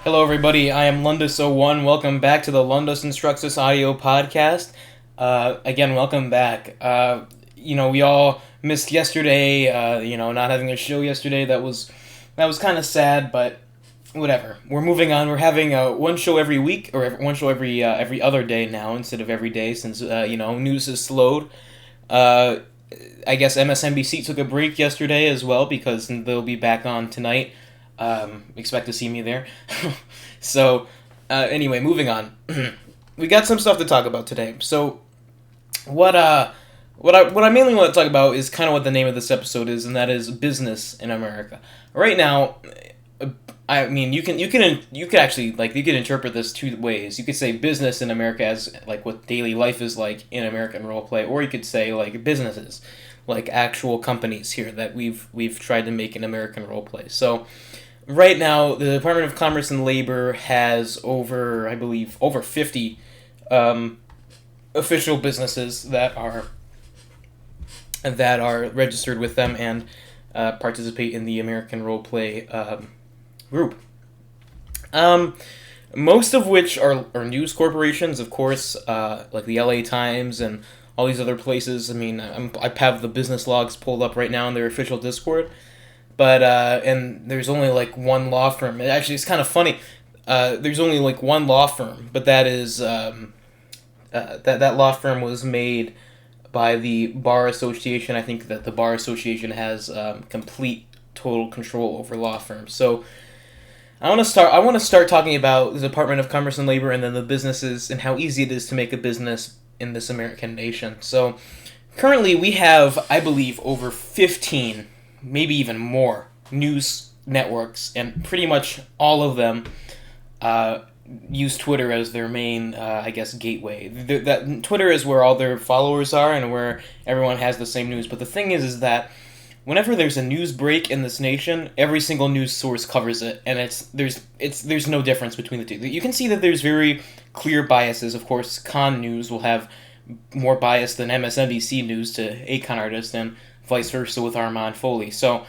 Hello, everybody. I am Lundus01. Welcome back to the Lundus Instructs audio podcast. Again, welcome back. We all missed yesterday. Not having a show yesterday. That was kind of sad, but whatever. We're moving on. We're having one show every week, or one show every other day now instead of every day, since news has slowed. I guess MSNBC took a break yesterday as well because they'll be back on tonight. Expect to see me there. So, anyway, moving on. We got some stuff to talk about today. So, what I mainly want to talk about is kind of what the name of this episode is, and that is business in America. Right now, I mean, you can actually, you can interpret this two ways. You could say business in America as what daily life is like in American roleplay, or you could say businesses, like actual companies here that we've tried to make an American roleplay. So right now, the Department of Commerce and Labor has over 50 official businesses that are registered with them and participate in the American roleplay group. Most of which are news corporations, of course, like the LA Times and all these other places. I mean, I have the business logs pulled up right now in their official Discord. But, and there's only, one law firm. Actually, it's kind of funny. There's only, one law firm, but that is, that law firm was made by the Bar Association. I think that the Bar Association has complete, total control over law firms. So, I want to start talking about the Department of Commerce and Labor and then the businesses and how easy it is to make a business in this American nation. So, currently we have, I believe, over 15, maybe even more, news networks, and pretty much all of them use Twitter as their main, gateway. That Twitter is where all their followers are and where everyone has the same news. But the thing is that whenever there's a news break in this nation, every single news source covers it, and there's no difference between the two. You can see that there's very clear biases. Of course, Con News will have more bias than MSNBC News to a con artist, and vice versa with Armand Foley. So,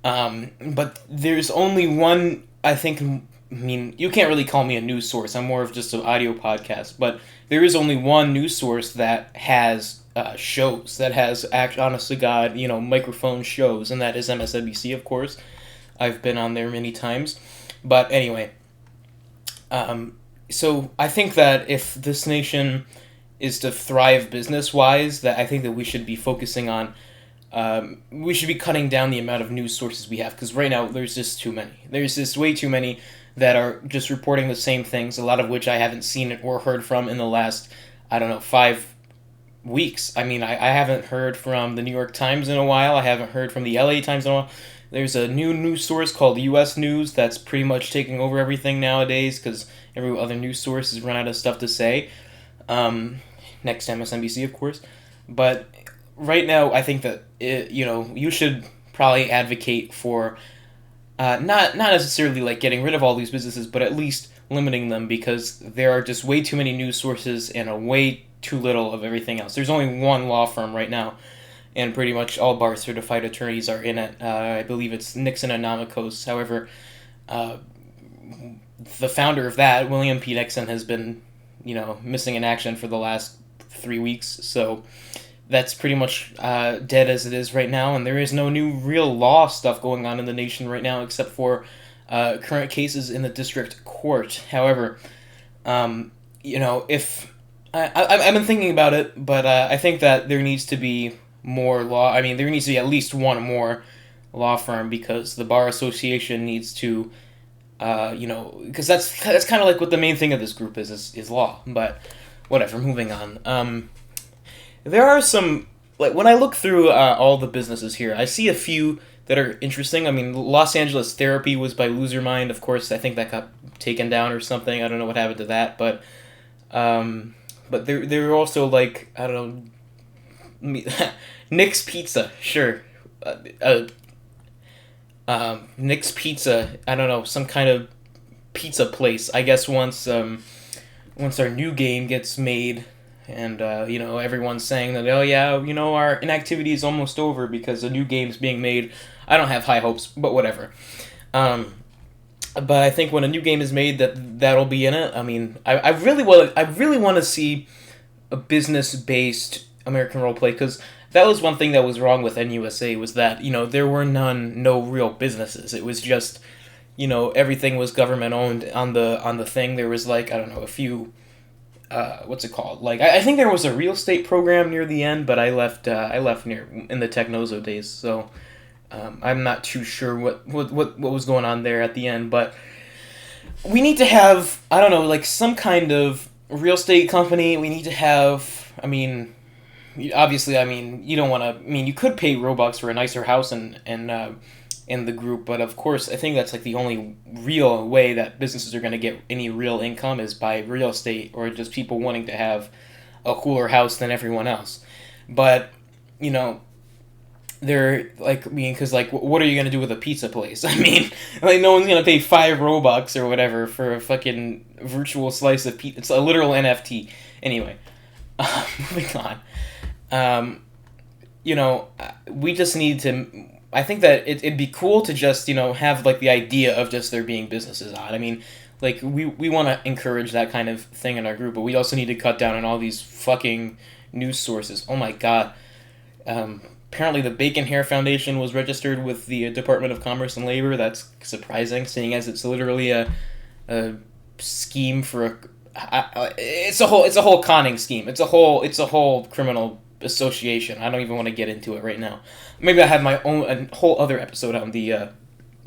but there's only one, you can't really call me a news source. I'm more of just an audio podcast. But there is only one news source that has shows, that has, honest to God, microphone shows, and that is MSNBC, of course. I've been on there many times. But anyway, so I think that if this nation is to thrive business-wise, that I think that we should be focusing on we should be cutting down the amount of news sources we have, because right now there's just too many. There's just way too many that are just reporting the same things, a lot of which I haven't seen or heard from in the last, 5 weeks. I mean, I haven't heard from the New York Times in a while. I haven't heard from the LA Times in a while. There's a new news source called US News that's pretty much taking over everything nowadays because every other news source has run out of stuff to say. Next to MSNBC, of course. But right now, I think that you should probably advocate for not necessarily getting rid of all these businesses, but at least limiting them, because there are just way too many news sources and a way too little of everything else. There's only one law firm right now, and pretty much all bar certified attorneys are in it. I believe it's Nixon and Namikos. However, the founder of that, William P. Nixon, has been missing in action for the last 3 weeks. So that's pretty much dead as it is right now, and there is no new real law stuff going on in the nation right now except for current cases in the district court. However, if I've been thinking about it, but I think that there needs to be more law. I mean, there needs to be at least one more law firm, because the Bar Association needs to, because that's kind of what the main thing of this group is law. But whatever, moving on. There are some, when I look through all the businesses here, I see a few that are interesting. I mean, Los Angeles Therapy was by Loser Mind. Of course, I think that got taken down or something. I don't know what happened to that, but there are also, I don't know, Nick's Pizza, sure. Nick's Pizza, I don't know, some kind of pizza place. I guess once our new game gets made, and everyone's saying that, oh yeah, our inactivity is almost over because a new game's being made. I don't have high hopes, but whatever. but I think when a new game is made, that'll be in it. I mean, I really want to see a business based American roleplay, because that was one thing that was wrong with NUSA, was that there were no real businesses. It was just everything was government owned on the thing. There was like, I don't know, a few what's it called? Like I think there was a real estate program near the end, but I left near in the Technozo days, so I'm not too sure what was going on there at the end. But we need to have, I don't know, like some kind of real estate company. We need to have. I mean, obviously, I mean you don't want to. I mean, you could pay Robux for a nicer house and in the group, but of course I think that's like the only real way that businesses are going to get any real income is by real estate, or just people wanting to have a cooler house than everyone else. But they're like, I mean, because like what are you going to do with a pizza place? I mean, like no one's going to pay 5 Robux or whatever for a fucking virtual slice of pizza. It's a literal NFT. Anyway, moving on. We just need to. I think that it'd be cool to just, have, like, the idea of just there being businesses on. I mean, like, we want to encourage that kind of thing in our group, but we also need to cut down on all these fucking news sources. Oh my god. Apparently the Bacon Hair Foundation was registered with the Department of Commerce and Labor. That's surprising, seeing as it's literally a scheme for it's a whole conning scheme. It's a whole criminal association. I don't even want to get into it right now. Maybe I have a whole other episode on the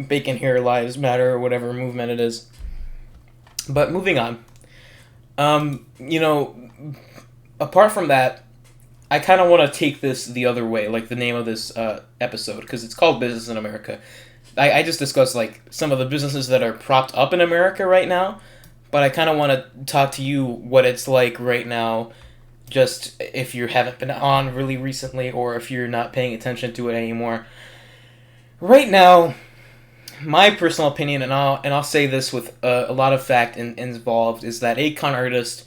Bacon Hair Lives Matter or whatever movement it is. But moving on. Apart from that, I kind of want to take this the other way, like the name of this episode, because it's called Business in America. I just discussed like some of the businesses that are propped up in America right now, but I kind of want to talk to you what it's like right now, just if you haven't been on really recently, or if you're not paying attention to it anymore. Right now, my personal opinion, and I'll say this with a lot of fact involved, is that a con artist,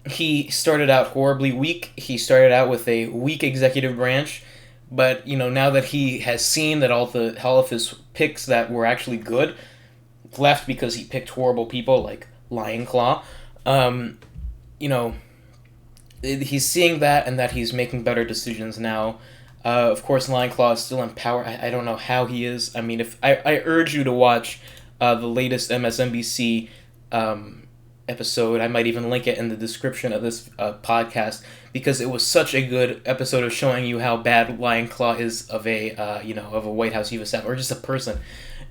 he started out horribly weak. He started out with a weak executive branch, but now that he has seen that all of his picks that were actually good left because he picked horrible people like Lion Claw, he's seeing that, and that he's making better decisions now. Of course, Lion Claw is still in power. I don't know how he is. I mean, if I urge you to watch the latest MSNBC episode. I might even link it in the description of this podcast, because it was such a good episode of showing you how bad Lion Claw is of a White House U.S. staff, or just a person.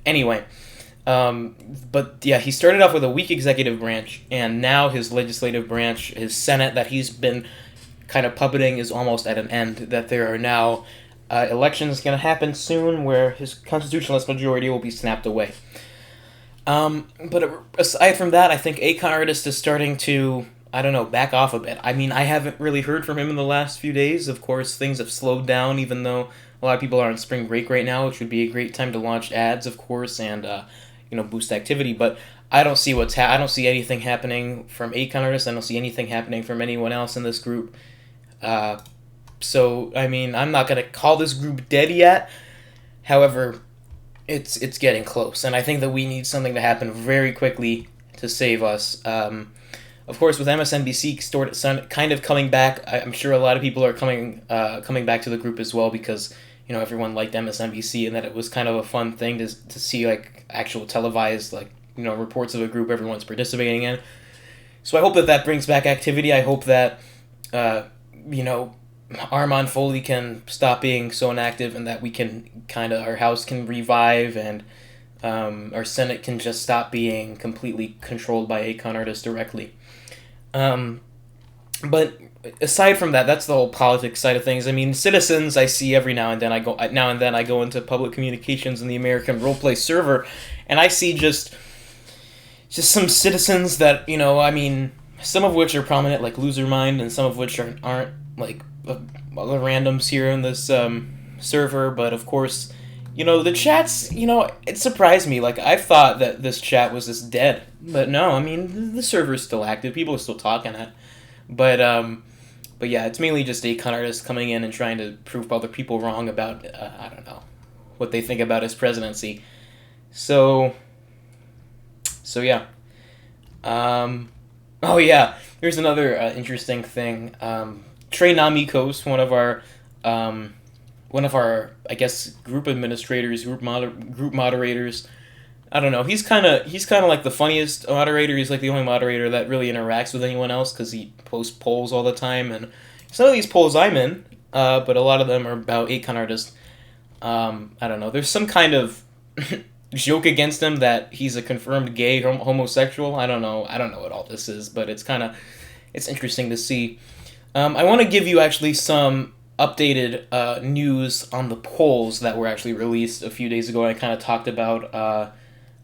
Anyway. But yeah, he started off with a weak executive branch, and now his legislative branch, his Senate that he's been kind of puppeting, is almost at an end. That there are now elections going to happen soon where his constitutionalist majority will be snapped away. But aside from that, I think Akon Artist is starting to, I don't know, back off a bit. I mean, I haven't really heard from him in the last few days. Of course, things have slowed down, even though a lot of people are on spring break right now, which would be a great time to launch ads, of course, and boost activity. But I don't see I don't see anything happening from Akon Artist. I don't see anything happening from anyone else in this group. So I mean, I'm not gonna call this group dead yet. However, it's getting close, and I think that we need something to happen very quickly to save us. Of course, with MSNBC kind of coming back, I'm sure a lot of people are coming back to the group as well, because everyone liked MSNBC, and that it was kind of a fun thing to see, like, actual televised, like, reports of a group everyone's participating in. So I hope that brings back activity. I hope that Armand Foley can stop being so inactive, and that we can our House can revive, and our Senate can just stop being completely controlled by Akon Artists directly. But aside from that, that's the whole politics side of things. I mean, citizens I see every now and then. I go into public communications in the American Roleplay server, and I see just some citizens that I mean, some of which are prominent, like Losermind, and some of which aren't like other randoms here in this server. But of course, the chats, it surprised me. Like, I thought that this chat was just dead, but no. I mean, the server's still active. People are still talking it. But yeah, it's mainly just Akon Artists coming in and trying to prove other people wrong about I don't know what they think about his presidency. So So yeah. Oh yeah, here's another interesting thing. Trey Namikos, um, one of our, I guess, group administrators, group moderators. I don't know. He's kind of like the funniest moderator. He's like the only moderator that really interacts with anyone else because he posts polls all the time, and some of these polls I'm in, but a lot of them are about Akon artists. I don't know. There's some kind of joke against him that he's a confirmed gay homosexual. I don't know. I don't know what all this is, but it's interesting to see. I want to give you actually some updated news on the polls that were actually released a few days ago. I kind of talked about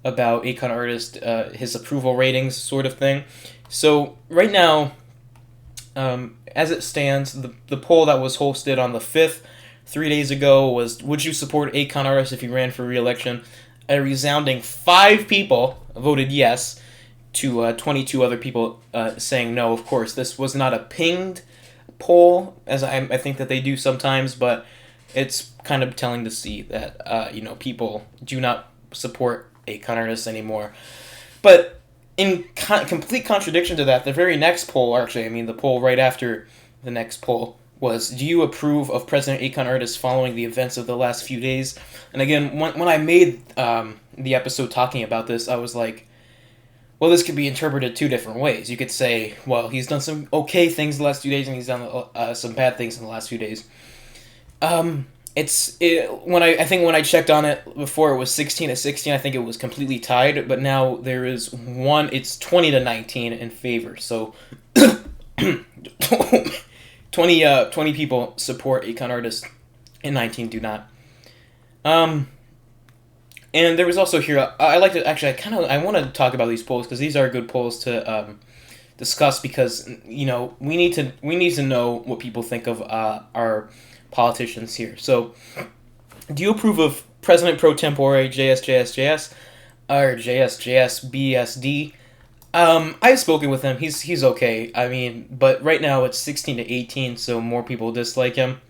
Akon artist, his approval ratings, sort of thing. So right now, as it stands, the poll that was hosted on the 5th, 3 days ago, was would you support Akon artist if he ran for re-election? A resounding 5 people voted yes, to 22 other people saying no. Of course, this was not a pinged poll, as I think that they do sometimes, but it's kind of telling to see that people do not support Akon artists anymore. But in complete contradiction to that, the very next poll, actually, I mean the poll right after the next poll, was, do you approve of President Akon artists following the events of the last few days? And again, when I made the episode talking about this, I was like, well, this could be interpreted 2 different ways. You could say, well, he's done some okay things the last few days, and he's done some bad things in the last few days. When I checked on it before, it was 16-16. I think it was completely tied, but now there is one. It's 20-19 in favor. So 20 people support Akon artists, and 19 do not. And there was also here. I like to actually. I want to talk about these polls because these are good polls to discuss, because we need to know what people think of our politicians here. So, do you approve of President pro tempore JSJSJS or JSJSBSD? I've spoken with him. He's okay. I mean, but right now it's 16-18, so more people dislike him.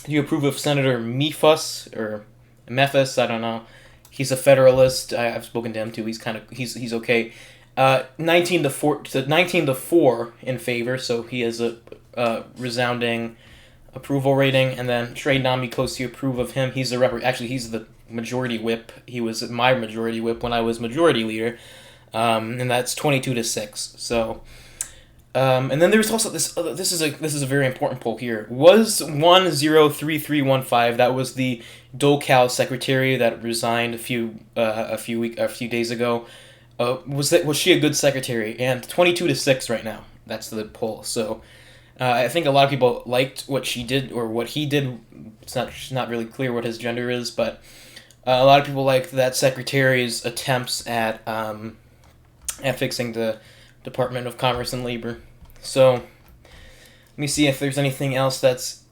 Do you approve of Senator Mefus or Memphis? I don't know. He's a Federalist. I've spoken to him too. He's okay. 19-4 in favor, so he has a resounding approval rating. And then Trey Namikosi, approve of him. He's the majority whip. He was my majority whip when I was majority leader, and that's 22-6. So, and then there's also this. This is a very important poll here. Was 103315. That was the DoCal secretary that resigned a few days ago. Was she a good secretary? And 22-6 right now. That's the poll. So I think a lot of people liked what she did or what he did. It's not really clear what his gender is, but a lot of people liked that secretary's attempts at fixing the Department of Commerce and Labor. So let me see if there's anything else that's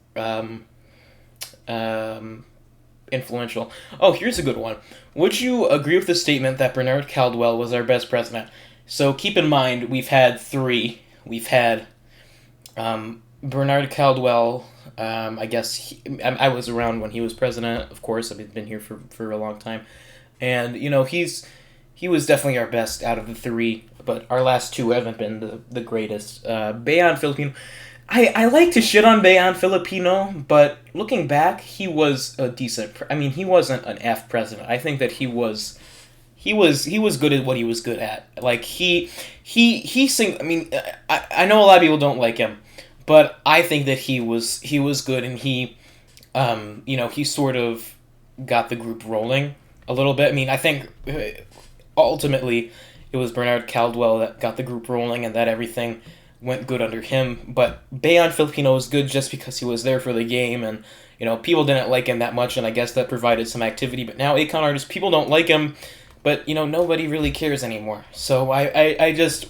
influential. Oh, here's a good one. Would you agree with the statement that Bernard Caldwell was our best president? So keep in mind, we've had 3. We've had Bernard Caldwell. I guess I was around when he was president. Of course, I've been here for a long time, and he was definitely our best out of the 3. But our last 2 haven't been the greatest. Bayan Filipino. I like to shit on Bayan Filipino, but looking back, he was a decent. He wasn't an F president. I think that he was good at what he was good at. Like he sing. I know a lot of people don't like him, but I think that he was good, and he sort of got the group rolling a little bit. I think ultimately it was Bernard Caldwell that got the group rolling, and that everything went good under him. But Bayan Filipino was good just because he was there for the game, and people didn't like him that much, and I guess that provided some activity. But now Akon artists, people don't like him, but nobody really cares anymore. So I just,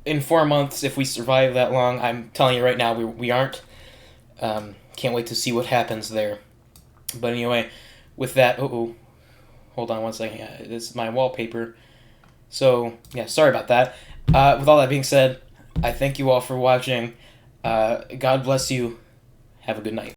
in 4 months, if we survive that long, I'm telling you right now, we aren't. Can't wait to see what happens there. But anyway, with that, hold on one second. This is my wallpaper. So yeah, sorry about that. With all that being said, I thank you all for watching. God bless you. Have a good night.